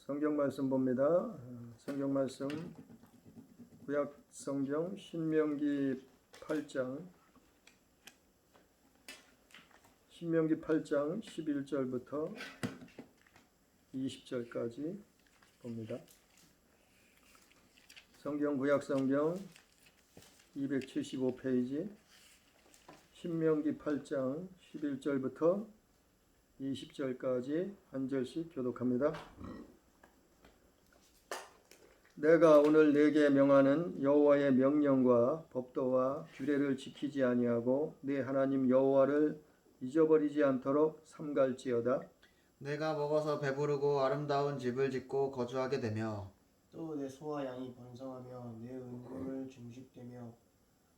성경 말씀 봅니다. 성경 말씀 구약 성경 신명기 8장 11절부터 20절까지 봅니다. 성경 구약 성경 275페이지 신명기 8장 11절부터 20절까지 한 절씩 교독합니다. 내가 오늘 네게 명하는 여호와의 명령과 법도와 규례를 지키지 아니하고 네 하나님 여호와를 잊어버리지 않도록 삼갈지어다. 내가 먹어서 배부르고 아름다운 집을 짓고 거주하게 되며 또 내 소와 양이 번성하며 내 은금을 증식되며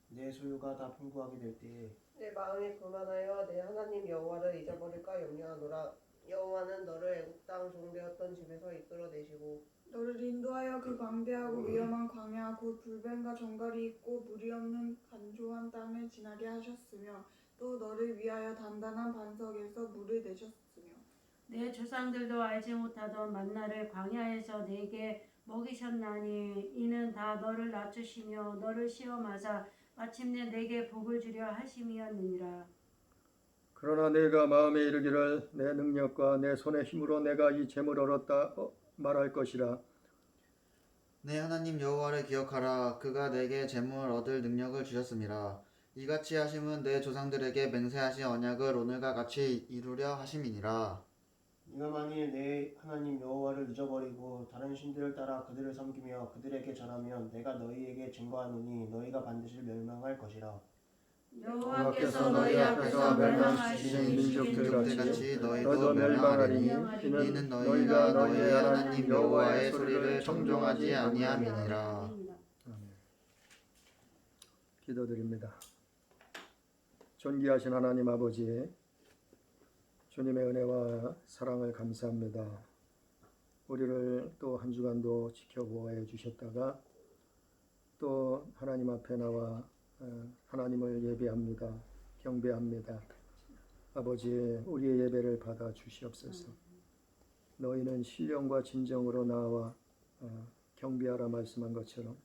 내 소유가 다 풍부하게 될 때에 내 마음이 교만하여 내 하나님 여호와를 잊어버릴까 염려하노라. 여호와는 너를 애굽 땅 종되었던 집에서 이끌어내시고 너를 인도하여 그 광대하고 위험한 광야 곧 불뱀과 정갈이 있고 물이 없는 간조한 땅을 지나게 하셨으며 또 너를 위하여 단단한 반석에서 물을 내셨으며 내 조상들도 알지 못하던 만나를 광야에서 내게 먹이셨나니 이는 다 너를 낮추시며 너를 시험하사 마침내 내게 복을 주려 하심이었느니라. 그러나 내가 마음에 이르기를 내 능력과 내 손의 힘으로 내가 이 재물을 얻었다 말할 것이라. 내 하나님 여호와를 기억하라. 그가 내게 재물 얻을 능력을 주셨음이라. 이같이 하심은 내 조상들에게 맹세하신 언약을 오늘과 같이 이루려 하심이니라. 네가 만일 내 하나님 여호와를 잊어버리고 다른 신들을 따라 그들을 섬기며 그들에게 절하면 내가 너희에게 증거하노니 너희가 반드시 멸망할 것이라. 여호와께서 너희 앞에서 멸망하시는 민족들 같이 너희도 너희도 멸망하리니 멸망하리니 이는 너희가 너희의 하나님 여호와의 소리를 청종하지 아니함이니라. 기도드립니다. 존귀하신 하나님 아버지, 주님의 은혜와 사랑을 감사합니다. 우리를 또 한 주간도 지켜보아 주셨다가 또 하나님 앞에 나와 하나님을 예배합니다. 경배합니다. 아버지, 우리의 예배를 받아 주시옵소서. 너희는 신령과 진정으로 나와 경배하라 말씀한 것처럼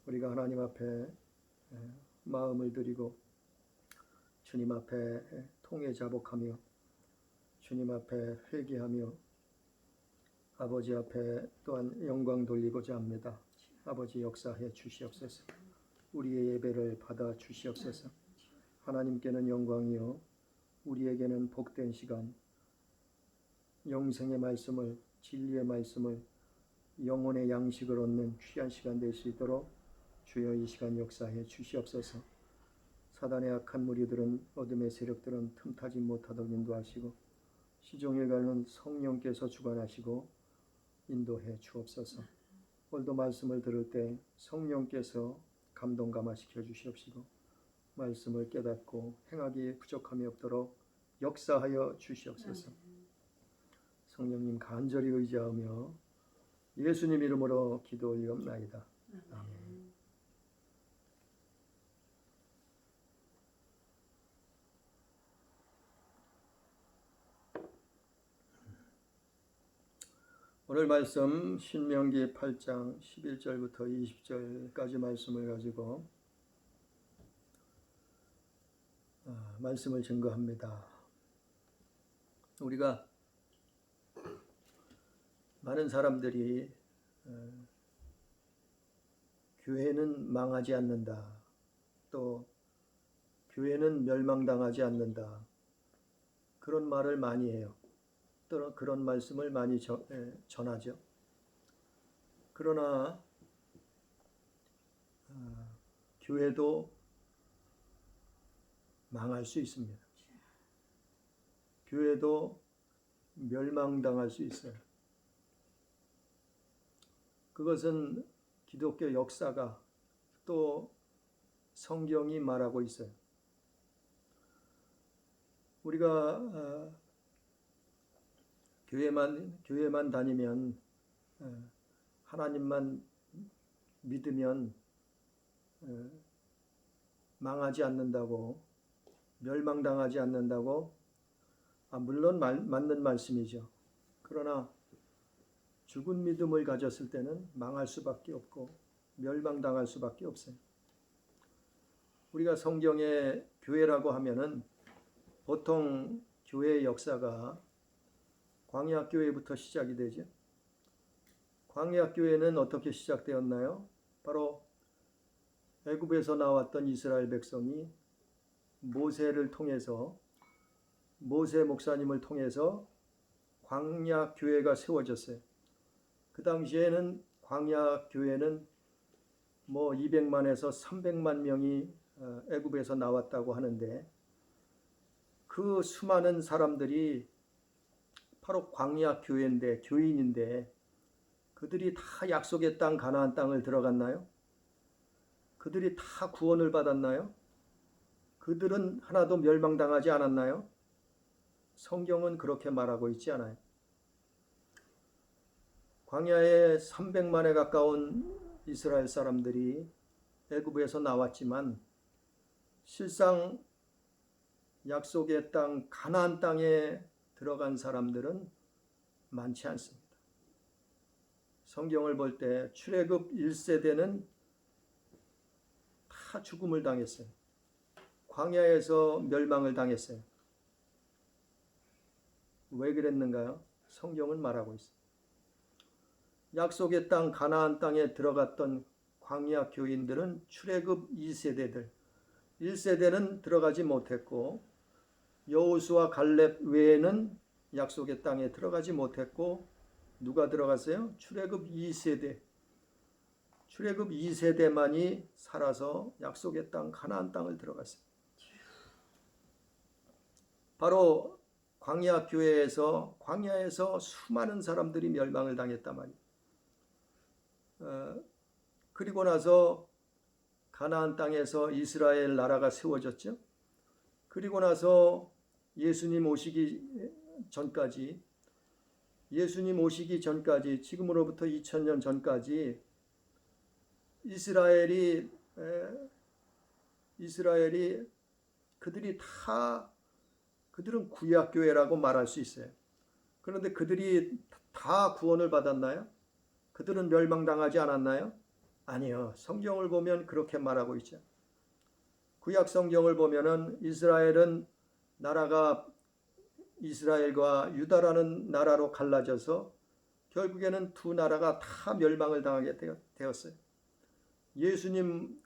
우리가 하나님 앞에 마음을 드리고 주님 앞에 통회 자복하며 주님 앞에 회개하며 아버지 앞에 또한 영광 돌리고자 합니다. 아버지 역사해 주시옵소서. 우리의 예배를 받아 주시옵소서. 하나님께는 영광이요 우리에게는 복된 시간, 영생의 말씀을, 진리의 말씀을, 영혼의 양식을 얻는 귀한 시간 될 수 있도록 주여 이 시간 역사해 주시옵소서. 사단의 악한 무리들은, 어둠의 세력들은 틈타지 못하도록 인도하시고 시종일 가는 성령께서 주관하시고 인도해 주옵소서. 오늘도 말씀을 들을 때 성령께서 감동 감화시켜 주시옵시고 말씀을 깨닫고 행하기에 부족함이 없도록 역사하여 주시옵소서. 성령님 간절히 의지하며 예수님 이름으로 기도 올리옵나이다. 아멘. 오늘 말씀 신명기 8장 11절부터 20절까지 말씀을 가지고 말씀을 증거합니다. 우리가 많은 사람들이 교회는 망하지 않는다, 또 교회는 멸망당하지 않는다, 그런 말을 많이 해요. 또 그런 말씀을 많이 전하죠. 그러나 교회도 망할 수 있습니다. 교회도 멸망당할 수 있어요. 그것은 기독교 역사가 또 성경이 말하고 있어요. 우리가 교회만 다니면, 하나님만 믿으면 망하지 않는다고, 멸망당하지 않는다고, 물론 맞는 말씀이죠. 그러나 죽은 믿음을 가졌을 때는 망할 수밖에 없고 멸망당할 수밖에 없어요. 우리가 성경에 교회라고 하면은 보통 교회의 역사가 광야교회부터 시작이 되죠. 광야교회는 어떻게 시작되었나요? 바로 애굽에서 나왔던 이스라엘 백성이 모세를 통해서, 모세 목사님을 통해서 광야교회가 세워졌어요. 그 당시에는 광야교회는 뭐 200만에서 300만 명이 애굽에서 나왔다고 하는데, 그 수많은 사람들이 바로 광야교회인데, 교인인데, 그들이 다 약속의 땅 가나안 땅을 들어갔나요? 그들이 다 구원을 받았나요? 그들은 하나도 멸망당하지 않았나요? 성경은 그렇게 말하고 있지 않아요. 광야에 300만에 가까운 이스라엘 사람들이 애굽에서 나왔지만 실상 약속의 땅 가나안 땅에 들어간 사람들은 많지 않습니다. 성경을 볼 때 출애굽 1세대는 다 죽음을 당했어요. 광야에서 멸망을 당했어요. 왜 그랬는가요? 성경은 말하고 있어요. 약속의 땅 가나안 땅에 들어갔던 광야 교인들은 출애굽 2세대들, 1세대는 들어가지 못했고 여호수아 갈렙 외에는 약속의 땅에 들어가지 못했고, 누가 들어갔어요? 출애굽 2세대. 출애굽 2세대만이 살아서 약속의 땅 가나안 땅을 들어갔어요. 바로 광야 교회에서, 광야에서 수많은 사람들이 멸망을 당했단 말이에요. 그리고 나서 가나안 땅에서 이스라엘 나라가 세워졌죠. 그리고 나서 예수님 오시기 전까지, 지금으로부터 2000년 전까지 이스라엘이 그들은 구약교회라고 말할 수 있어요. 그런데 그들이 다 구원을 받았나요? 그들은 멸망당하지 않았나요? 아니요. 성경을 보면 그렇게 말하고 있죠. 구약 성경을 보면은 이스라엘은 나라가 이스라엘과 유다라는 나라로 갈라져서 결국에는 두 나라가 다 멸망을 당하게 되었어요. 예수님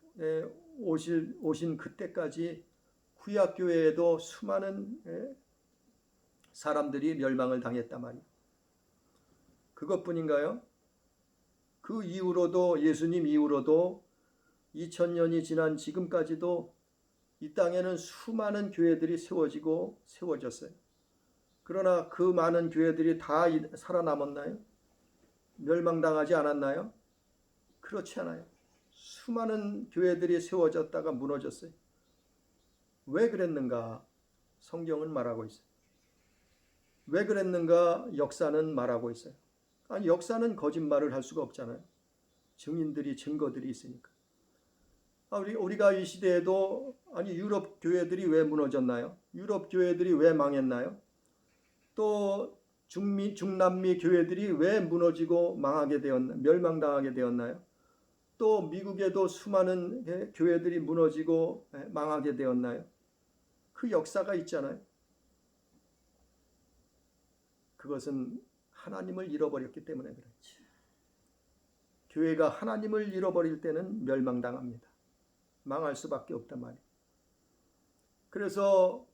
오신 그때까지 구약교회에도 수많은 사람들이 멸망을 당했단 말이에요. 그것뿐인가요? 그 이후로도, 예수님 이후로도 2000년이 지난 지금까지도 이 땅에는 수많은 교회들이 세워졌어요. 그러나 그 많은 교회들이 다 살아남았나요? 멸망당하지 않았나요? 그렇지 않아요. 수많은 교회들이 세워졌다가 무너졌어요. 왜 그랬는가? 성경은 말하고 있어요. 왜 그랬는가? 역사는 말하고 있어요. 아니, 역사는 거짓말을 할 수가 없잖아요. 증거들이 있으니까. 우리가 이 시대에도, 아니, 유럽 교회들이 왜 무너졌나요? 유럽 교회들이 왜 망했나요? 또 중남미 교회들이 왜 무너지고 멸망당하게 되었나요? 또 미국에도 수많은 교회들이 무너지고 망하게 되었나요? 그 역사가 있잖아요. 그것은 하나님을 잃어버렸기 때문에 그렇지. 교회가 하나님을 잃어버릴 때는 멸망당합니다. 망할 수밖에 없단 말이에요. 그래서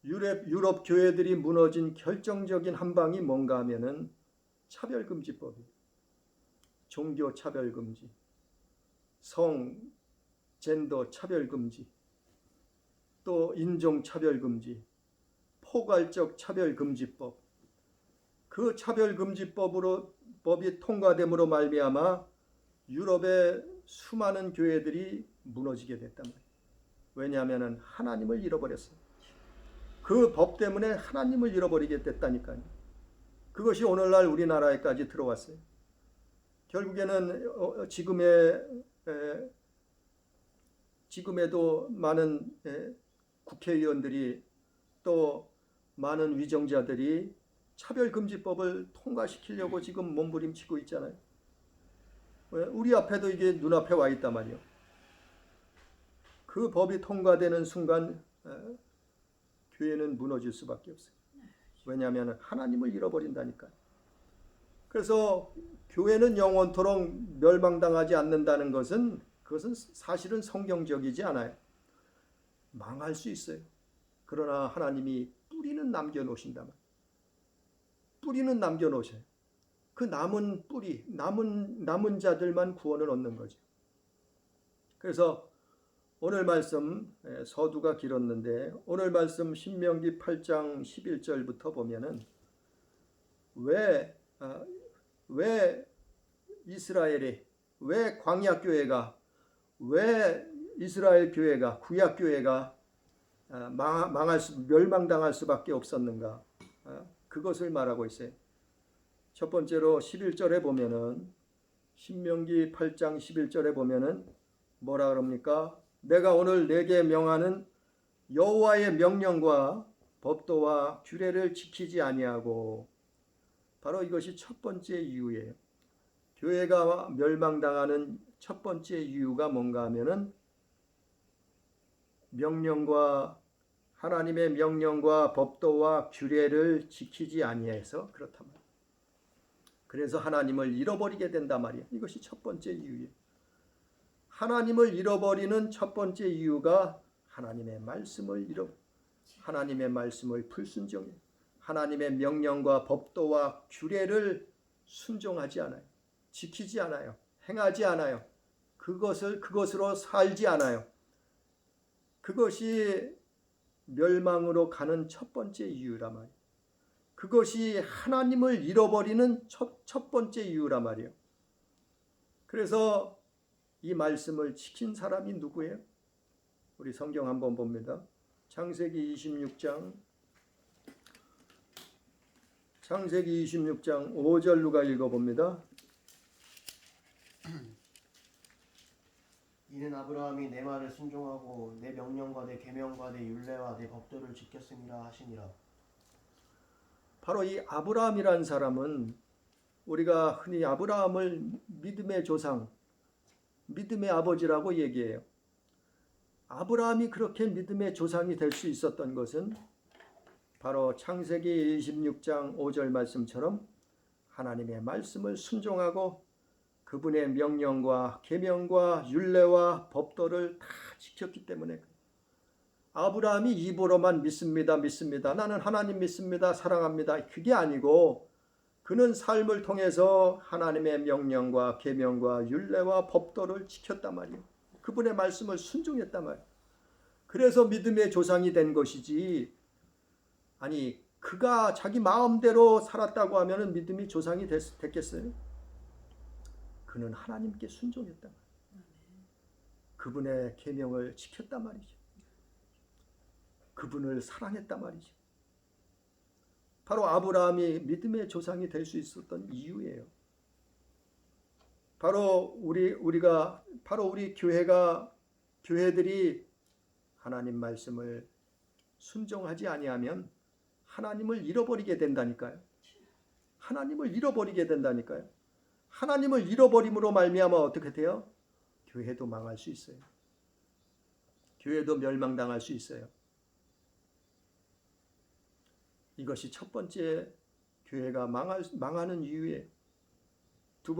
유럽 교회들이 무너진 결정적인 한 방이 뭔가 하면은 차별금지법이에요. 종교 차별금지, 젠더 차별금지, 또 인종 차별금지, 포괄적 차별금지법. 그 차별금지법이 통과됨으로 말미암아 유럽의 수많은 교회들이 무너지게 됐단 말이에요. 왜냐하면 하나님을 잃어버렸어요. 그 법 때문에 하나님을 잃어버리게 됐다니까요. 그것이 오늘날 우리나라에까지 들어왔어요. 결국에는 지금에도 많은 국회의원들이 또 많은 위정자들이 차별금지법을 통과시키려고 지금 몸부림치고 있잖아요. 왜? 우리 앞에도 이게 눈앞에 와 있단 말이에요. 그 법이 통과되는 순간 교회는 무너질 수밖에 없어요. 왜냐하면 하나님을 잃어버린다니까요. 그래서 교회는 영원토록 멸망당하지 않는다는 것은 그것은 사실은 성경적이지 않아요. 망할 수 있어요. 그러나 하나님이 뿌리는 남겨놓으신다 말이에요. 뿌리는 남겨놓으셔요. 그 남은 뿌리, 남은 자들만 구원을 얻는 거죠. 그래서 오늘 말씀, 서두가 길었는데 오늘 말씀 신명기 8장 11절부터 보면은 왜 이스라엘이, 왜 광야교회가, 왜 이스라엘 교회가, 구약교회가 멸망당할 수밖에 없었는가? 그것을 말하고 있어요. 첫 번째로 11절에 보면은 신명기 8장 11절에 보면은 뭐라 그럽니까? 내가 오늘 내게 명하는 여호와의 명령과 법도와 규례를 지키지 아니하고, 바로 이것이 첫 번째 이유예요. 교회가 멸망당하는 첫 번째 이유가 뭔가 하면은 하나님의 명령과 법도와 규례를 지키지 아니해서 그렇단 말이에요. 그래서 하나님을 잃어버리게 된단 말이에요. 이것이 첫 번째 이유예요. 하나님을 잃어버리는 첫 번째 이유가 하나님의 말씀을 하나님의 말씀을 불순종해, 하나님의 명령과 법도와 규례를 순종하지 않아요. 지키지 않아요. 행하지 않아요. 그것으로 살지 않아요. 그것이 멸망으로 가는 첫 번째 이유란 말이에요. 그것이 하나님을 잃어버리는 첫 번째 이유란 말이에요. 그래서 이 말씀을 지킨 사람이 누구예요? 우리 성경 한번 봅니다. 창세기 26장 5절 누가 읽어봅니다. 이는 아브라함이 내 말을 순종하고 내 명령과 내 계명과 내 율례와 내 법도를 지켰음이라 하시니라. 바로 이 아브라함이라는 사람은 우리가 흔히 아브라함을 믿음의 조상, 믿음의 아버지라고 얘기해요. 아브라함이 그렇게 믿음의 조상이 될 수 있었던 것은 바로 창세기 26장 5절 말씀처럼 하나님의 말씀을 순종하고 그분의 명령과 계명과 율례와 법도를 다 지켰기 때문에, 아브라함이 입으로만 믿습니다. 나는 하나님 믿습니다. 사랑합니다. 그게 아니고 그는 삶을 통해서 하나님의 명령과 계명과 율례와 법도를 지켰단 말이에요. 그분의 말씀을 순종했단 말이에요. 그래서 믿음의 조상이 된 것이지, 아니 그가 자기 마음대로 살았다고 하면 믿음이 조상이 됐겠어요? 그는 하나님께 순종했단 말이에요. 그분의 계명을 지켰단 말이죠. 그분을 사랑했단 말이죠. 바로 아브라함이 믿음의 조상이 될 수 있었던 이유예요. 바로 우리 교회들이 하나님 말씀을 순종하지 아니하면 하나님을 잃어버리게 된다니까요. 하나님을 잃어버림으로 말미암아 어떻게 돼요? 교회도 망할 수 있어요. 교회도 멸망당할 수 있어요. 이것이 첫 번째 교회가 망하는 이유예요. 두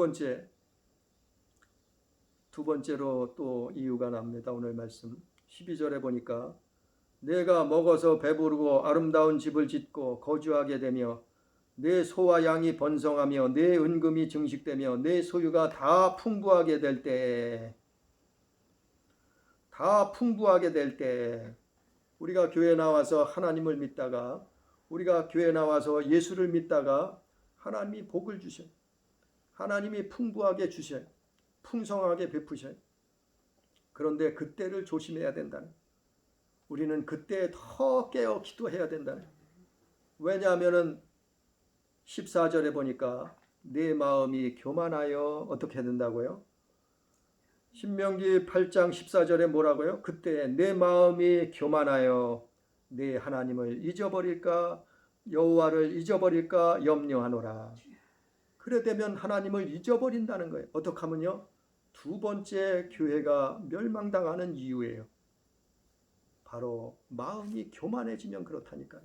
번째로 또 이유가 납니다. 오늘 말씀 12절에 보니까 내가 먹어서 배부르고 아름다운 집을 짓고 거주하게 되며 내 소와 양이 번성하며 내 은금이 증식되며 내 소유가 다 풍부하게 될 때, 우리가 교회 나와서 하나님을 믿다가, 우리가 교회 나와서 예수를 믿다가 하나님이 복을 주셔요. 하나님이 풍부하게 주셔요. 풍성하게 베푸셔요. 그런데 그때를 조심해야 된다는, 우리는 그때 더 깨어 기도해야 된다는. 왜냐하면은 14절에 보니까 내 마음이 교만하여 어떻게 된다고요? 신명기 8장 14절에 뭐라고요? 그때 내 마음이 교만하여 내 하나님을 잊어버릴까? 여호와를 잊어버릴까 염려하노라. 그래 되면 하나님을 잊어버린다는 거예요. 어떻게 하면요? 두 번째 교회가 멸망당하는 이유예요. 바로 마음이 교만해지면 그렇다니까요.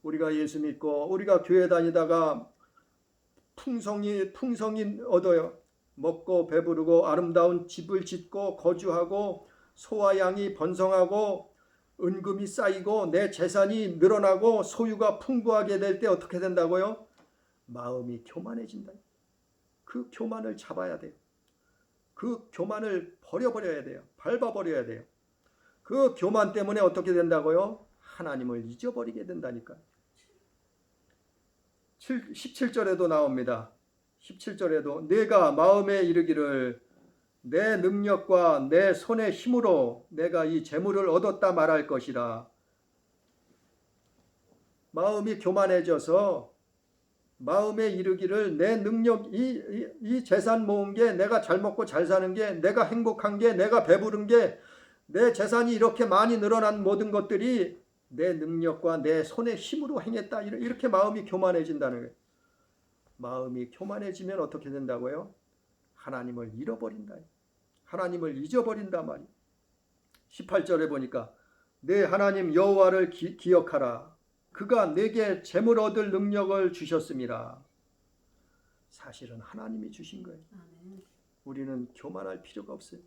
우리가 예수 믿고 우리가 교회 다니다가 풍성이 얻어요. 먹고 배부르고 아름다운 집을 짓고 거주하고 소와 양이 번성하고 은금이 쌓이고 내 재산이 늘어나고 소유가 풍부하게 될 때 어떻게 된다고요? 마음이 교만해진다. 그 교만을 잡아야 돼요. 그 교만을 버려버려야 돼요. 밟아버려야 돼요. 그 교만 때문에 어떻게 된다고요? 하나님을 잊어버리게 된다니까. 17절에도 나옵니다. 17절에도 내가 마음에 이르기를 내 능력과 내 손의 힘으로 내가 이 재물을 얻었다 말할 것이라. 마음이 교만해져서 마음에 이르기를 내 능력, 이 재산 모은 게 내가 잘 먹고 잘 사는 게 내가 행복한 게 내가 배부른 게 내 재산이 이렇게 많이 늘어난 모든 것들이 내 능력과 내 손의 힘으로 행했다. 이렇게 마음이 교만해진다는 거예요. 마음이 교만해지면 어떻게 된다고요? 하나님을 잃어버린다. 하나님을 잊어버린다 말이에요. 18절에 보니까 내 하나님 여호와를 기억하라. 그가 내게 재물 얻을 능력을 주셨음이라. 사실은 하나님이 주신 거예요. 우리는 교만할 필요가 없어요.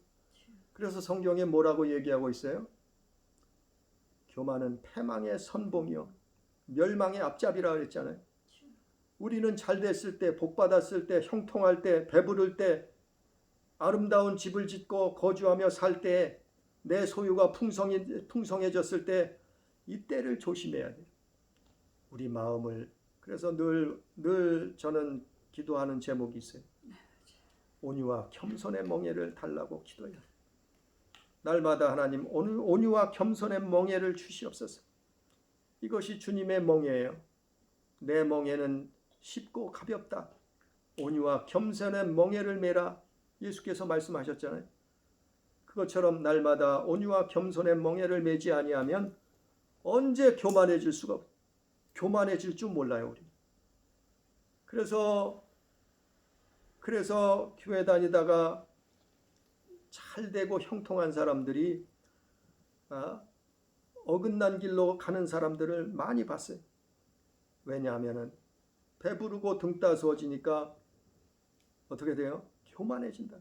그래서 성경에 뭐라고 얘기하고 있어요? 교만은 패망의 선봉이요 멸망의 앞잡이라 그랬잖아요. 우리는 잘 됐을 때, 복 받았을 때, 형통할 때, 배부를 때, 아름다운 집을 짓고 거주하며 살 때, 내 소유가 풍성해졌을 때 이때를 조심해야 돼요. 우리 마음을. 그래서 늘 저는 기도하는 제목이 있어요. 온유와 겸손의 멍에를 달라고 기도해요. 날마다 하나님 온유와 겸손의 멍에를 주시옵소서. 이것이 주님의 멍에예요. 내 멍에는 쉽고 가볍다. 온유와 겸손의 멍에를 메라. 예수께서 말씀하셨잖아요. 그것처럼 날마다 온유와 겸손의 멍에를 메지 아니하면 언제 교만해질 수가 없어요. 교만해질 줄 몰라요, 우리. 그래서 교회 다니다가 잘 되고 형통한 사람들이 어긋난 길로 가는 사람들을 많이 봤어요. 왜냐하면 배부르고 등 따스워지니까 어떻게 돼요? 교만해진다.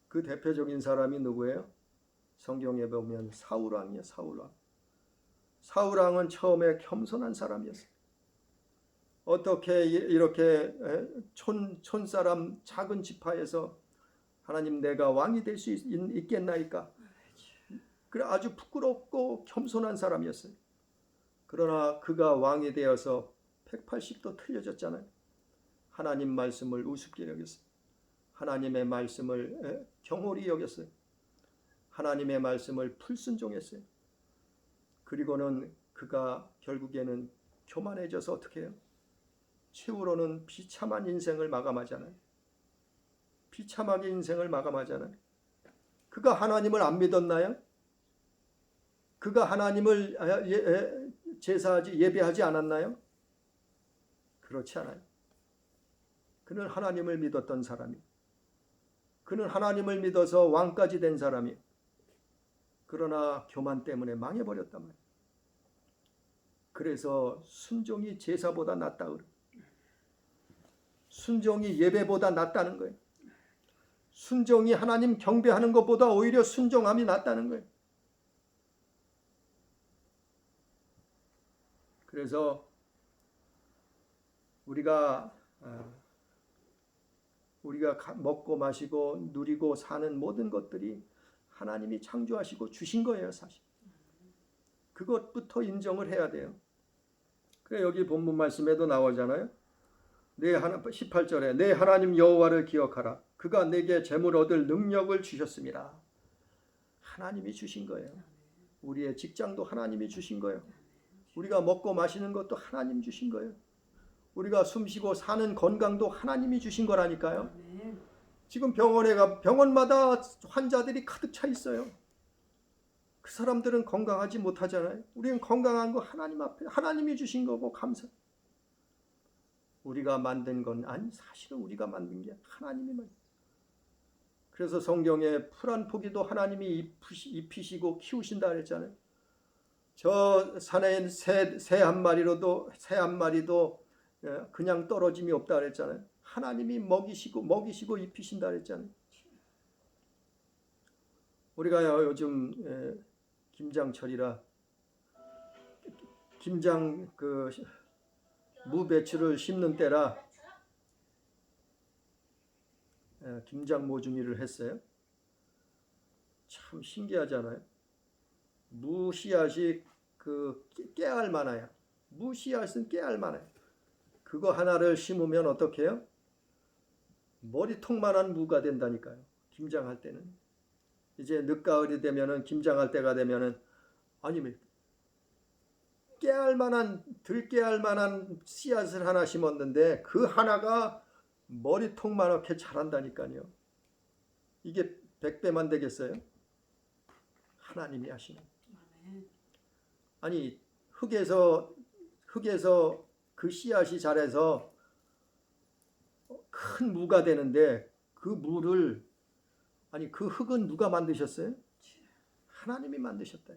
그 대표적인 사람이 누구예요? 성경에 보면 사울왕이에요. 사울왕. 사울왕은 처음에 겸손한 사람이었어요. 어떻게 이렇게 촌사람 작은 지파에서 하나님 내가 왕이 될 수 있겠나이까? 그래 아주 부끄럽고 겸손한 사람이었어요. 그러나 그가 왕이 되어서 180도 틀려졌잖아요. 하나님 말씀을 우습게 여겼어요. 하나님의 말씀을 경홀히 여겼어요. 하나님의 말씀을 불순종했어요. 그리고는 그가 결국에는 교만해져서 어떻게 해요? 최후로는 비참한 인생을 마감하잖아요. 비참하게 인생을 마감하잖아요. 그가 하나님을 안 믿었나요? 그가 하나님을 제사하지 예배하지 않았나요? 그렇지 않아요. 그는 하나님을 믿었던 사람이. 그는 하나님을 믿어서 왕까지 된 사람이. 그러나 교만 때문에 망해버렸단 말이에요. 그래서 순종이 제사보다 낫다 그래요. 순종이 예배보다 낫다는 거예요. 순종이 하나님 경배하는 것보다 오히려 순종함이 낫다는 거예요. 그래서 우리가 먹고 마시고 누리고 사는 모든 것들이 하나님이 창조하시고 주신 거예요, 사실. 그것부터 인정을 해야 돼요. 그래 여기 본문 말씀에도 나오잖아요. 18절에 내 하나님 여호와를 기억하라. 그가 내게 재물 얻을 능력을 주셨습니다. 하나님이 주신 거예요. 우리의 직장도 하나님이 주신 거예요. 우리가 먹고 마시는 것도 하나님 주신 거예요. 우리가 숨쉬고 사는 건강도 하나님이 주신 거라니까요. 지금 병원마다 환자들이 가득 차 있어요. 그 사람들은 건강하지 못하잖아요. 우리는 건강한 거 하나님 앞에 하나님이 주신 거고 감사. 우리가 만든 건 아니 사실은 우리가 만든 게 하나님이 만든. 그래서 성경에 풀 한 포기도 하나님이 입히시고 키우신다 그랬잖아요. 저 산에 새 한 마리도 그냥 떨어짐이 없다 그랬잖아요. 하나님이 먹이시고 입히신다 그랬잖아요. 우리가 요즘 김장철이라 김장 무배추를 심는 때라 김장 모종이를 했어요. 참 신기하잖아요. 무씨앗이 깨알 많아요. 무씨앗은 깨알 많아요. 그거 하나를 심으면 어떻게 해요? 머리통만한 무가 된다니까요. 김장할 때는. 이제 늦가을이 되면은 김장할 때가 되면은 아니면 들깨알만한 씨앗을 하나 심었는데 그 하나가 머리통만하게 자란다니까요. 이게 100배만 되겠어요? 하나님이 하시는. 아니 흙에서 그 씨앗이 자라서 큰 무가 되는데 그 무를 그 흙은 누가 만드셨어요? 하나님이 만드셨다.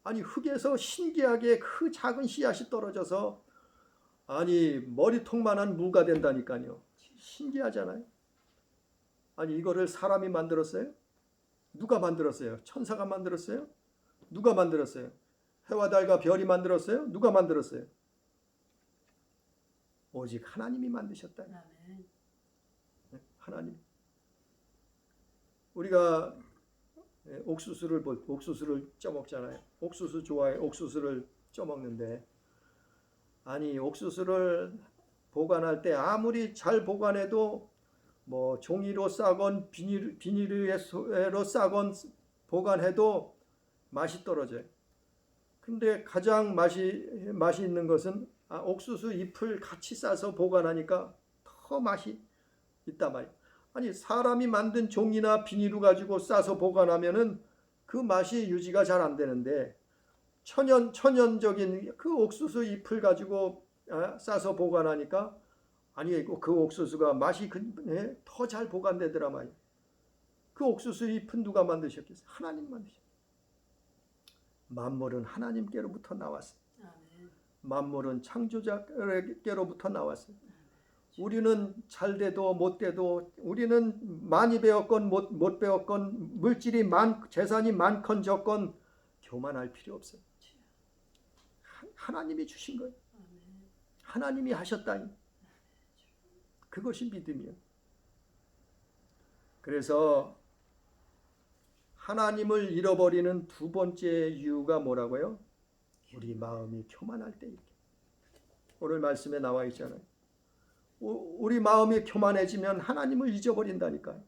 아니 흙에서 신기하게 그 작은 씨앗이 떨어져서 머리통만한 무가 된다니까요. 신기하잖아요. 아니 이거를 사람이 만들었어요? 누가 만들었어요? 천사가 만들었어요? 누가 만들었어요? 해와 달과 별이 만들었어요? 누가 만들었어요? 오직 하나님이 만드셨다. 하나님. 우리가 옥수수를 쪄먹잖아요. 옥수수 좋아해. 옥수수를 쪄먹는데 옥수수를 보관할 때 아무리 잘 보관해도 뭐 종이로 싸건 비닐로 싸건 보관해도 맛이 떨어져요. 근데 가장 맛이 있는 것은 옥수수 잎을 같이 싸서 보관하니까 더 맛이 있단 말이에요. 사람이 만든 종이나 비닐을 가지고 싸서 보관하면은 그 맛이 유지가 잘 안 되는데 천연적인 그 옥수수 잎을 가지고 싸서 보관하니까 그 옥수수가 맛이 더 잘 보관되더라 말이에요. 그 옥수수 잎은 누가 만드셨겠어요? 하나님 만드셨어요. 만물은 하나님께로부터 나왔어요. 만물은 창조자께로부터 나왔어요. 우리는 잘 돼도 못 돼도 우리는 많이 배웠건 못 배웠건 물질이 재산이 많건 적건 교만할 필요 없어요. 하나님이 주신 거예요. 하나님이 하셨다니. 그것이 믿음이에요. 그래서 하나님을 잃어버리는 두 번째 이유가 뭐라고요? 우리 마음이 교만할 때. 오늘 말씀에 나와 있잖아요. 우리 마음이 교만해지면 하나님을 잊어버린다니까요.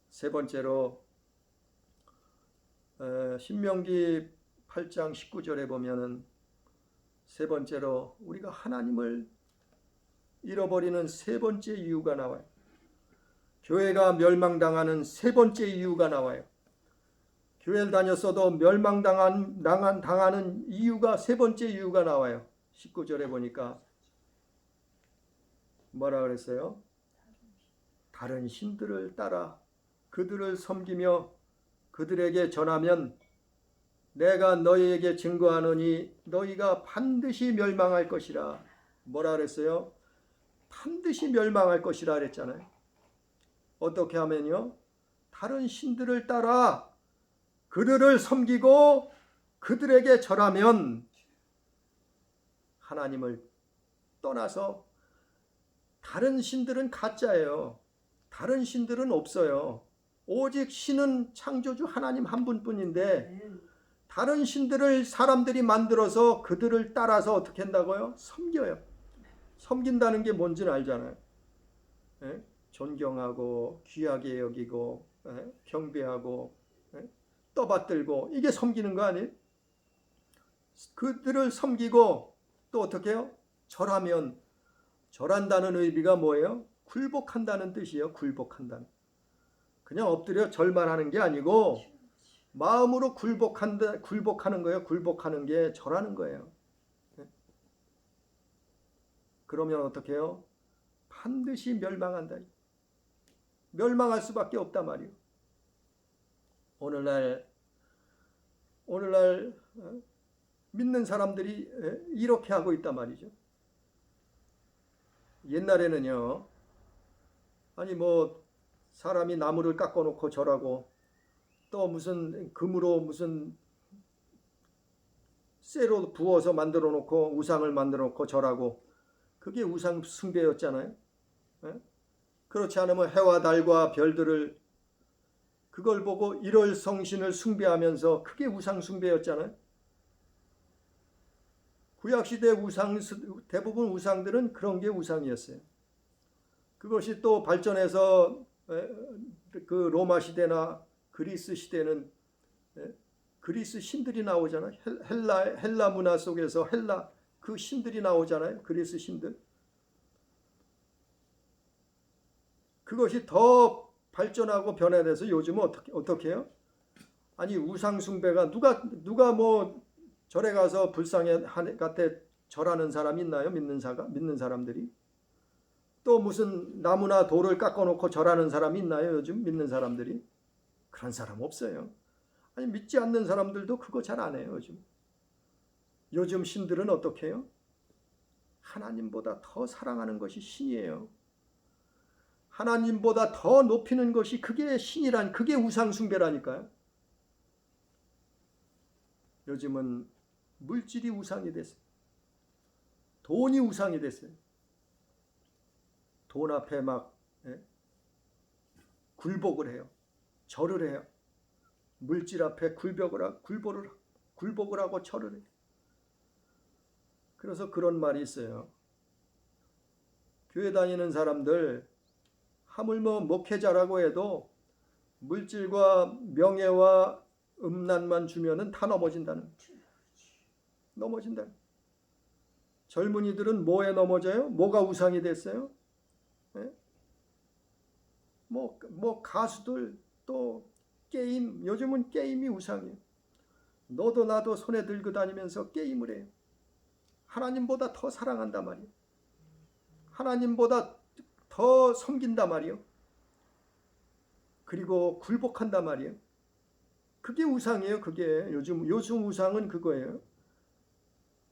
세 번째로 신명기 8장 19절에 보면은 세 번째로 우리가 하나님을 잃어버리는 세 번째 이유가 나와요. 교회가 멸망당하는 세 번째 이유가 나와요. 교회를 다녔어도 멸망당하는 이유가 세 번째 이유가 나와요. 19절에 보니까 뭐라 그랬어요? 다른 신들을 따라 그들을 섬기며 그들에게 전하면 내가 너희에게 증거하노니 너희가 반드시 멸망할 것이라. 뭐라 그랬어요? 반드시 멸망할 것이라 그랬잖아요. 어떻게 하면요? 다른 신들을 따라 그들을 섬기고 그들에게 절하면 하나님을 떠나서 다른 신들은 가짜예요. 다른 신들은 없어요. 오직 신은 창조주 하나님 한 분뿐인데 다른 신들을 사람들이 만들어서 그들을 따라서 어떻게 한다고요? 섬겨요. 섬긴다는 게 뭔지는 알잖아요. 예? 존경하고 귀하게 여기고 경배하고 떠받들고 이게 섬기는 거 아니에요? 그들을 섬기고 또 어떻게 해요? 절한다는 의미가 뭐예요? 굴복한다는 뜻이에요. 굴복한다는. 그냥 엎드려 절만 하는 게 아니고 마음으로 굴복하는 거예요. 굴복하는 게 절하는 거예요. 그러면 어떻게 해요? 반드시 멸망한다. 멸망할 수밖에 없단 말이에요. 오늘날 믿는 사람들이 이렇게 하고 있단 말이죠. 옛날에는요, 아니 뭐 사람이 나무를 깎아놓고 절하고 또 무슨 금으로 무슨 쇠로 부어서 만들어 놓고 우상을 만들어 놓고 절하고, 그게 우상 숭배였잖아요. 그렇지 않으면 해와 달과 별들을 그걸 보고 일월 성신을 숭배하면서 그게 우상 숭배였잖아요. 구약시대 대부분 우상들은 그런 게 우상이었어요. 그것이 또 발전해서 그 로마 시대나 그리스 시대는 그리스 신들이 나오잖아요. 헬라 문화 속에서 그 신들이 나오잖아요. 그리스 신들. 그것이 더 발전하고 변화돼서 요즘은 어떻게 해요? 아니 우상 숭배가 누가 뭐 절에 가서 불상에 같에 절하는 사람이 있나요? 믿는 사람들이. 또 무슨 나무나 돌을 깎아놓고 절하는 사람이 있나요? 요즘 믿는 사람들이. 그런 사람 없어요. 아니 믿지 않는 사람들도 그거 잘 안 해요. 요즘 신들은 어떻게 해요? 하나님보다 더 사랑하는 것이 신이에요. 하나님보다 더 높이는 것이 그게 신이란, 그게 우상 숭배라니까요. 요즘은 물질이 우상이 됐어요. 돈이 우상이 됐어요. 돈 앞에 막 굴복을 해요. 절을 해요. 물질 앞에 굴복을 하고 절을 해요. 그래서 그런 말이 있어요. 교회 다니는 사람들 하물며 목회자라고 해도 물질과 명예와 음란만 주면은 다 넘어진다. 젊은이들은 뭐에 넘어져요? 뭐가 우상이 됐어요? 뭐 가수들, 또 게임, 요즘은 게임이 우상이에요. 너도 나도 손에 들고 다니면서 게임을 해요. 하나님보다 더 사랑한단 말이에요. 하나님보다 더 섬긴단 말이에요. 그리고 굴복한단 말이에요. 그게 우상이에요. 그게 요즘 우상은 그거예요.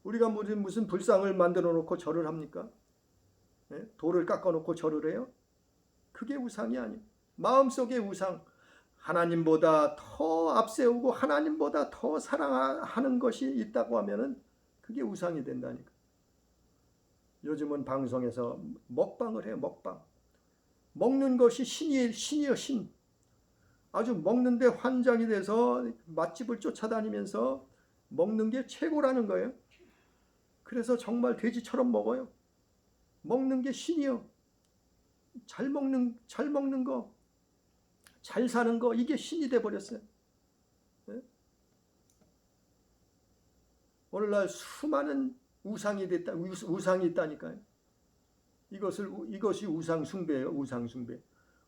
우리가 무슨 불상을 만들어 놓고 절을 합니까? 돌을 깎아 놓고 절을 해요? 그게 우상이 아니에요. 마음속의 우상, 하나님보다 더 앞세우고 하나님보다 더 사랑하는 것이 있다고 하면은 그게 우상이 된다니까. 요즘은 방송에서 먹방을 해요. 먹방. 먹는 것이 신이에요. 신. 아주 먹는데 환장이 돼서 맛집을 쫓아다니면서 먹는 게 최고라는 거예요. 그래서 정말 돼지처럼 먹어요. 먹는 게 신이요. 잘 먹는 거, 잘 사는 거, 이게 신이 돼버렸어요. 오늘날 수많은 우상이 있다니까요. 이것이 우상 숭배예요. 우상 숭배.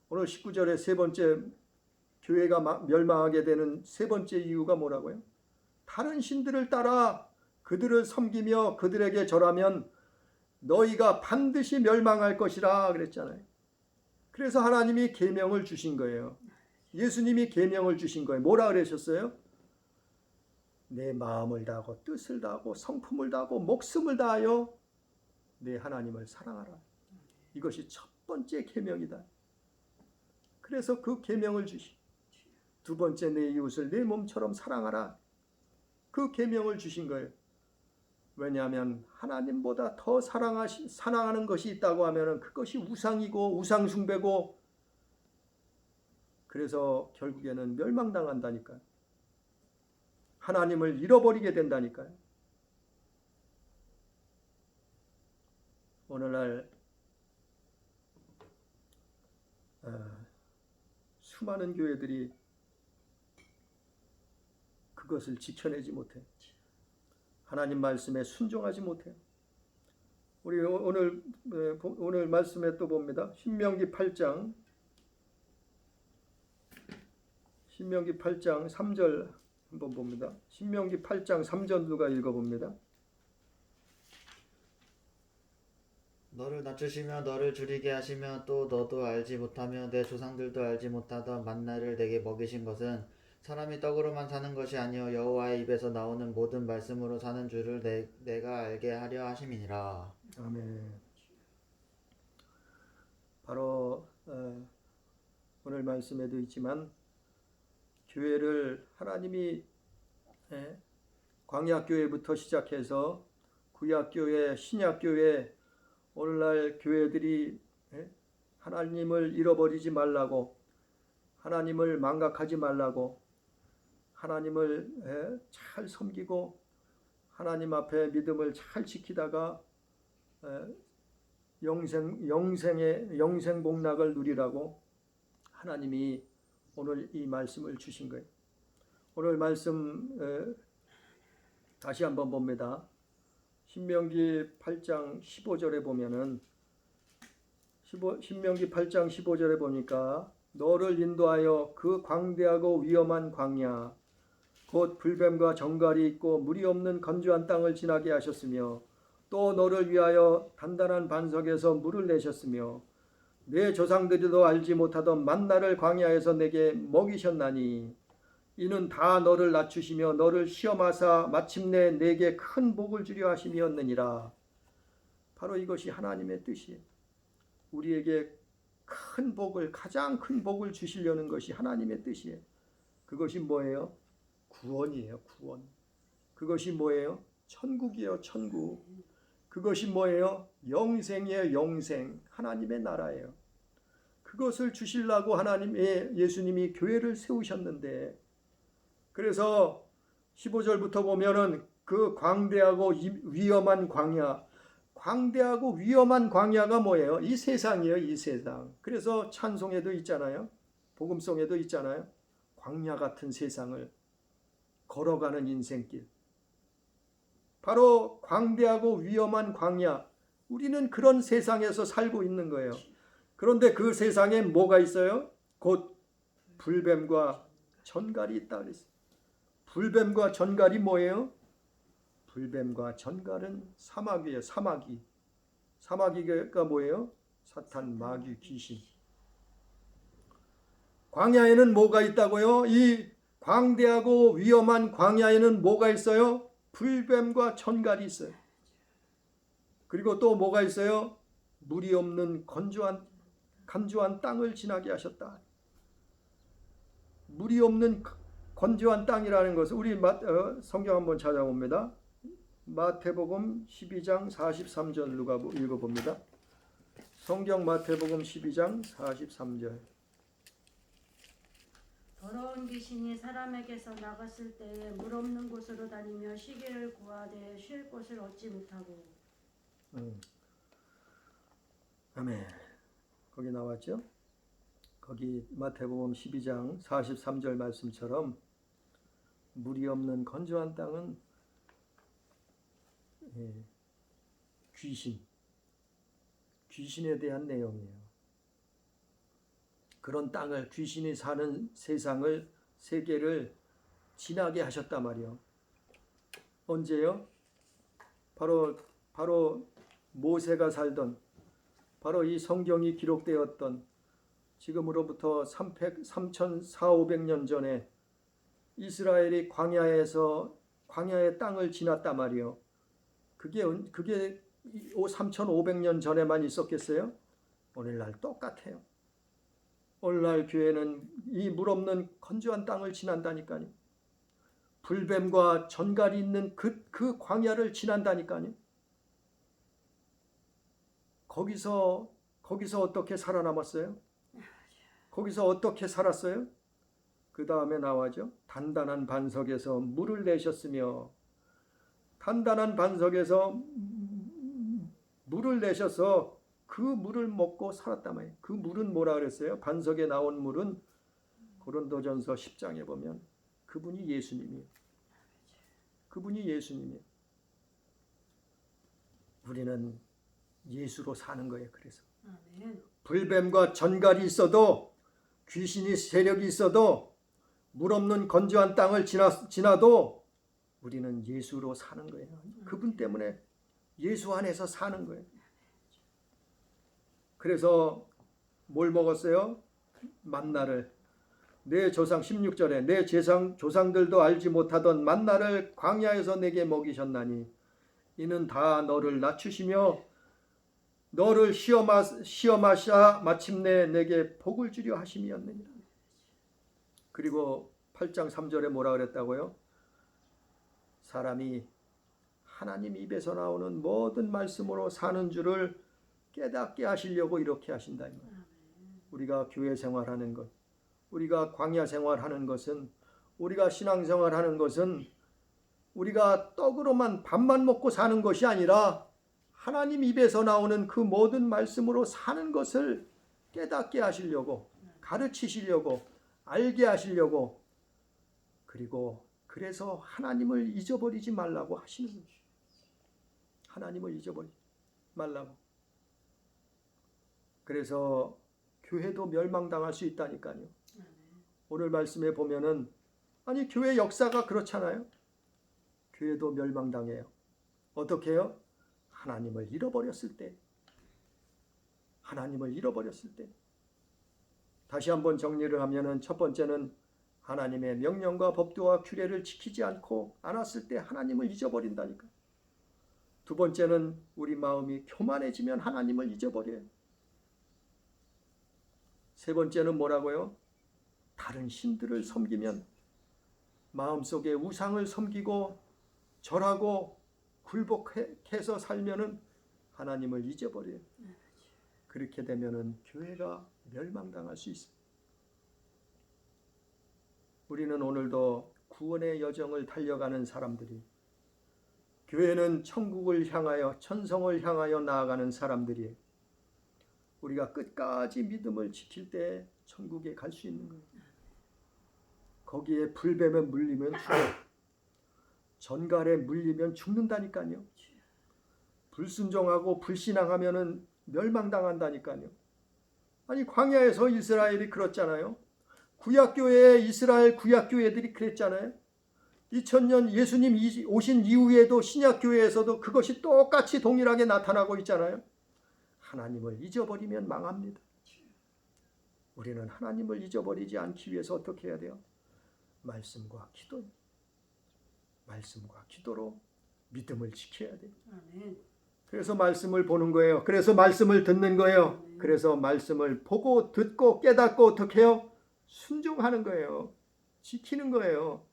오늘 19절에 세 번째, 교회가 멸망하게 되는 세 번째 이유가 뭐라고요? 다른 신들을 따라 그들을 섬기며 그들에게 절하면 너희가 반드시 멸망할 것이라 그랬잖아요. 그래서 하나님이 계명을 주신 거예요. 예수님이 계명을 주신 거예요. 뭐라 그러셨어요? 내 마음을 다하고 뜻을 다하고 성품을 다하고 목숨을 다하여 내 하나님을 사랑하라. 이것이 첫 번째 계명이다. 그래서 그 계명을 주시. 두 번째, 내 이웃을 내 몸처럼 사랑하라. 그 계명을 주신 거예요. 왜냐하면 하나님보다 더 사랑하는 것이 있다고 하면 그것이 우상이고 우상 숭배고, 그래서 결국에는 멸망당한다니까요. 하나님을 잃어버리게 된다니까요. 오늘날 수많은 교회들이 그것을 지켜내지 못해요. 하나님 말씀에 순종하지 못해요. 우리 오늘 말씀에 또 봅니다. 신명기 8장 신명기 8장 3절 한번 봅니다. 신명기 8장 3절 누가 읽어봅니다. 너를 낮추시며 너를 줄이게 하시며 또 너도 알지 못하며 내 조상들도 알지 못하던 만나를 내게 먹이신 것은 사람이 떡으로만 사는 것이 아니요 여호와의 입에서 나오는 모든 말씀으로 사는 줄을 내가 알게 하려 하심이니라. 아멘. 바로 오늘 말씀에도 있지만 교회를 하나님이 광야교회부터 시작해서 구약교회, 신약교회, 오늘날 교회들이 하나님을 잃어버리지 말라고, 하나님을 망각하지 말라고, 하나님을 잘 섬기고 하나님 앞에 믿음을 잘 지키다가 영생 복락을 누리라고 하나님이 오늘 이 말씀을 주신 거예요. 오늘 말씀 다시 한번 봅니다. 신명기 8장 15절에 보면은 신명기 8장 15절에 보니까 너를 인도하여 그 광대하고 위험한 광야 곧 불뱀과 정갈이 있고 물이 없는 건조한 땅을 지나게 하셨으며 또 너를 위하여 단단한 반석에서 물을 내셨으며 내 조상들이도 알지 못하던 만나를 광야에서 내게 먹이셨나니 이는 다 너를 낮추시며 너를 시험하사 마침내 내게 큰 복을 주려 하심이었느니라. 바로 이것이 하나님의 뜻이에요. 우리에게 큰 복을, 가장 큰 복을 주시려는 것이 하나님의 뜻이에요. 그것이 뭐예요? 구원이에요. 구원. 그것이 뭐예요? 천국이에요. 천국. 그것이 뭐예요? 영생이에요. 영생. 하나님의 나라예요. 그것을 주시려고 하나님의 예수님이 교회를 세우셨는데, 그래서 15절부터 보면은 그 광대하고 위험한 광야, 광대하고 위험한 광야가 뭐예요? 이 세상이에요. 이 세상. 그래서 찬송에도 있잖아요. 복음송에도 있잖아요. 광야 같은 세상을 걸어가는 인생길. 바로 광대하고 위험한 광야. 우리는 그런 세상에서 살고 있는 거예요. 그런데 그 세상에 뭐가 있어요? 곧 불뱀과 전갈이 있다 그랬어요. 불뱀과 전갈이 뭐예요? 불뱀과 전갈은 사마귀예요. 사마귀. 사마귀가 뭐예요? 사탄, 마귀, 귀신. 광야에는 뭐가 있다고요? 이 광대하고 위험한 광야에는 뭐가 있어요? 불뱀과 전갈이 있어요. 그리고 또 뭐가 있어요? 물이 없는 건조한 땅을 지나게 하셨다. 물이 없는 건조한 땅이라는 것을 우리 성경 한번 찾아봅니다. 마태복음 12장 43절 누가 읽어봅니다. 성경 마태복음 12장 43절. 더러운 귀신이 사람에게서 나갔을 때에 물 없는 곳으로 다니며 쉬기를 구하되 쉴 곳을 얻지 못하고. 아멘. 거기 나왔죠? 거기 마태복음 12장 43절 말씀처럼 물이 없는 건조한 땅은 귀신에 대한 내용이에요. 그런 땅을, 귀신이 사는 세상을, 세계를 지나게 하셨단 말이에요. 언제요? 바로 모세가 살던, 바로 이 성경이 기록되었던 지금으로부터 3,400~500년 전에 이스라엘이 광야의 땅을 지났단 말이에요. 그게 3,500년 전에만 있었겠어요? 오늘날 똑같아요. 오늘날 교회는 이 물 없는 건조한 땅을 지난다니까요. 불뱀과 전갈이 있는 그 광야를 지난다니까요. 거기서 어떻게 살아남았어요? 거기서 어떻게 살았어요? 그 다음에 나와죠. 단단한 반석에서 물을 내셨으며, 단단한 반석에서 물을 내셔서 그 물을 먹고 살았단 말이에요. 그 물은 뭐라 그랬어요? 반석에 나온 물은 고린도전서 10장에 보면 그분이 예수님이에요. 그분이 예수님이에요. 우리는 예수로 사는 거예요. 그래서 아멘. 불뱀과 전갈이 있어도, 귀신이 세력이 있어도, 물 없는 건조한 땅을 지나도 우리는 예수로 사는 거예요. 그분 때문에 예수 안에서 사는 거예요. 그래서 뭘 먹었어요? 만나를. 내 조상 16절에 내 조상들도 알지 못하던 만나를 광야에서 내게 먹이셨나니 이는 다 너를 낮추시며 너를 시험하사 마침내 내게 복을 주려 하심이었느니라. 그리고 8장 3절에 뭐라 그랬다고요? 사람이 하나님 입에서 나오는 모든 말씀으로 사는 줄을 깨닫게 하시려고 이렇게 하신다. 우리가 교회 생활하는 것, 우리가 광야 생활하는 것은, 우리가 신앙생활하는 것은 우리가 떡으로만 밥만 먹고 사는 것이 아니라 하나님 입에서 나오는 그 모든 말씀으로 사는 것을 깨닫게 하시려고, 가르치시려고, 알게 하시려고, 그리고 그래서 하나님을 잊어버리지 말라고 하시는 거예요. 하나님을 잊어버리지 말라고. 그래서 교회도 멸망당할 수 있다니까요. 오늘 말씀에 보면은 아니 교회 역사가 그렇잖아요. 교회도 멸망당해요. 어떻게 해요? 하나님을 잃어버렸을 때. 하나님을 잃어버렸을 때. 다시 한번 정리를 하면은 첫 번째는 하나님의 명령과 법도와 규례를 지키지 않았을 때 하나님을 잊어버린다니까. 두 번째는 우리 마음이 교만해지면 하나님을 잊어버려요. 세 번째는 뭐라고요? 다른 신들을 섬기면, 마음속에 우상을 섬기고 절하고 굴복해서 살면은 하나님을 잊어버려요. 그렇게 되면은 교회가 멸망당할 수 있어요. 우리는 오늘도 구원의 여정을 달려가는 사람들이, 교회는 천국을 향하여, 천성을 향하여 나아가는 사람들이에요. 우리가 끝까지 믿음을 지킬 때 천국에 갈 수 있는 거예요. 거기에 불뱀에 물리면 죽어. 전갈에 물리면 죽는다니까요. 불순종하고 불신앙하면은 멸망당한다니까요. 아니 광야에서 이스라엘이 그렇잖아요. 구약교회에 이스라엘 구약교회들이 그랬잖아요. 2000년 예수님 오신 이후에도 신약교회에서도 그것이 똑같이 동일하게 나타나고 있잖아요. 하나님을 잊어버리면 망합니다. 우리는 하나님을 잊어버리지 않기 위해서 어떻게 해야 돼요? 말씀과 기도, 말씀과 기도로 믿음을 지켜야 돼요. 그래서 말씀을 보는 거예요. 그래서 말씀을 듣는 거예요. 그래서 말씀을 보고 듣고 깨닫고 어떻게 해요? 순종하는 거예요. 지키는 거예요.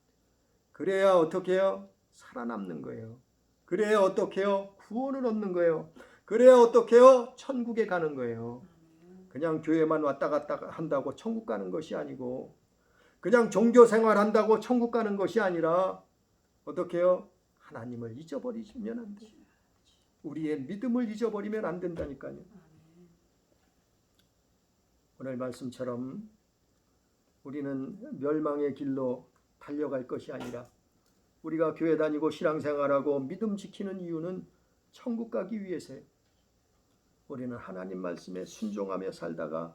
그래야 어떻게 해요? 살아남는 거예요. 그래야 어떻게 해요? 구원을 얻는 거예요. 그래야 어떻게 해요? 천국에 가는 거예요. 그냥 교회만 왔다 갔다 한다고 천국 가는 것이 아니고, 그냥 종교 생활한다고 천국 가는 것이 아니라 어떻게 해요? 하나님을 잊어버리면 안 돼요. 우리의 믿음을 잊어버리면 안 된다니까요. 오늘 말씀처럼 우리는 멸망의 길로 달려갈 것이 아니라, 우리가 교회 다니고 신앙생활하고 믿음 지키는 이유는 천국 가기 위해서예요. 우리는 하나님 말씀에 순종하며 살다가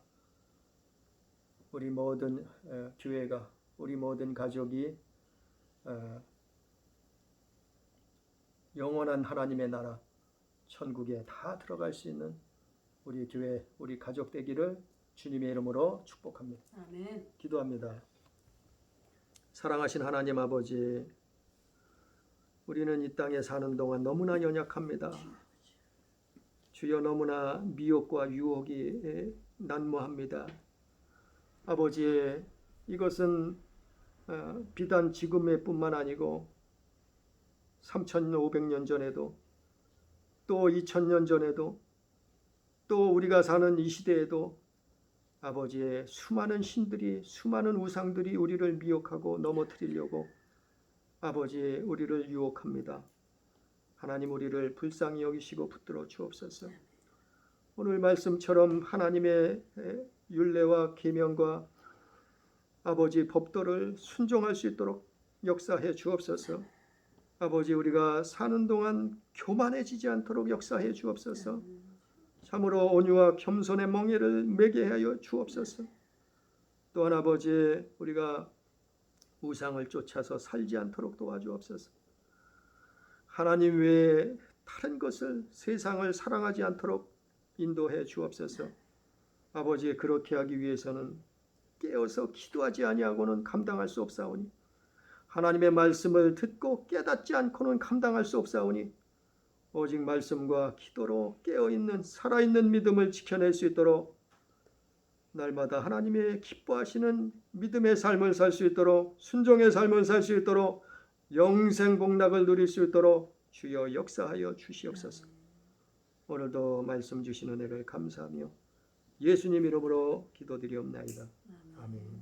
우리 모든 교회가, 우리 모든 가족이 영원한 하나님의 나라 천국에 다 들어갈 수 있는 우리 교회, 우리 가족 되기를 주님의 이름으로 축복합니다. 아멘. 기도합니다. 사랑하신 하나님 아버지, 우리는 이 땅에 사는 동안 너무나 연약합니다. 주여, 너무나 미혹과 유혹이 난무합니다. 아버지, 이것은 비단 지금의 뿐만 아니고 3500년 전에도, 또 2000년 전에도, 또 우리가 사는 이 시대에도 아버지의 수많은 신들이, 수많은 우상들이 우리를 미혹하고 넘어뜨리려고 아버지 우리를 유혹합니다. 하나님, 우리를 불쌍히 여기시고 붙들어 주옵소서. 오늘 말씀처럼 하나님의 율례와 계명과 아버지 법도를 순종할 수 있도록 역사해 주옵소서. 아버지, 우리가 사는 동안 교만해지지 않도록 역사해 주옵소서. 참으로 온유와 겸손의 멍에를 매게 하여 주옵소서. 또한 아버지, 우리가 우상을 쫓아서 살지 않도록 도와주옵소서. 하나님 외에 다른 것을, 세상을 사랑하지 않도록 인도해 주옵소서. 아버지, 그렇게 하기 위해서는 깨어서 기도하지 아니하고는 감당할 수 없사오니, 하나님의 말씀을 듣고 깨닫지 않고는 감당할 수 없사오니, 오직 말씀과 기도로 깨어있는 살아있는 믿음을 지켜낼 수 있도록, 날마다 하나님의 기뻐하시는 믿음의 삶을 살 수 있도록, 순종의 삶을 살 수 있도록, 영생 복락을 누릴 수 있도록 주여 역사하여 주시옵소서. 오늘도 말씀 주시는 은혜를 감사하며 예수님 이름으로 기도드리옵나이다. 아멘.